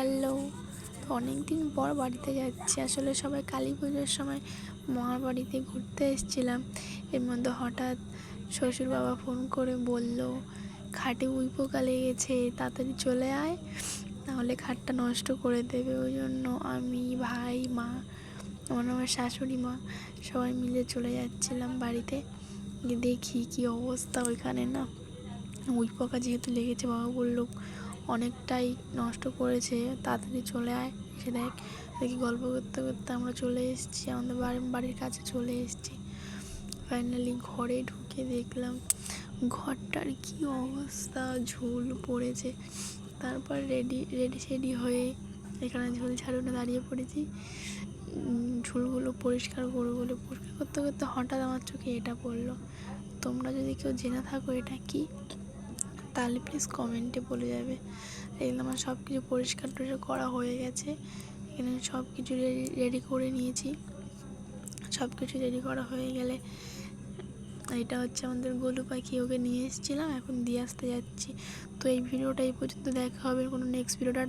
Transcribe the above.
Hello. তো অনেক দিন পর বাড়িতে যাচ্ছি। আসলে সবাই কালী পুজোর সময় মামার বাড়িতে ঘুরতে এসেছিলাম। এর মধ্যে হঠাৎ শ্বশুর বাবা ফোন করে বলল, খাটে উইপোকা লেগেছে, তাড়াতাড়ি চলে আয়, নাহলে খাটটা নষ্ট করে দেবে। ওই জন্য আমি, ভাই, মা, আমার শাশুড়ি মা সবাই মিলে চলে যাচ্ছিলাম বাড়িতে। গিয়ে দেখি কী অবস্থা ওইখানে। না, উইপোকা যেহেতু লেগেছে, বাবা বলল অনেকটাই নষ্ট করেছে, তাড়াতাড়ি চলে আয়, এসে দেখি। গল্প করতে করতে আমরা চলে এসেছি, আমাদের বাড়ির কাছে চলে এসেছি। ফাইনালি ঘরে ঢুকে দেখলাম ঘরটার কী অবস্থা, ঝুল পড়েছে। তারপর রেডি হয়ে এখানে ঝুল ঝাড়ুনে দাঁড়িয়ে পড়েছি। ঝুলগুলো পরিষ্কার করবো বলে পরিষ্কার করতে করতে হঠাৎ আমার চোখে এটা পড়লো। তোমরা যদি কেউ জেনে থাকো এটা কি, তাহলে প্লিজ কমেন্টে বলে যাবে। এগুলো আমার সব কিছু পরিষ্কার করা হয়ে গেছে। এখানে সব কিছু রেডি করে নিয়েছি। সব কিছু রেডি করা হয়ে গেলে এটা হচ্ছে আমাদের গোলু পাখি, ওকে নিয়ে এসেছিলাম, এখন দিয়ে আসতে যাচ্ছি। তো এই ভিডিওটা এই পর্যন্ত দেখা হবে, কোনো নেক্সট ভিডিওটা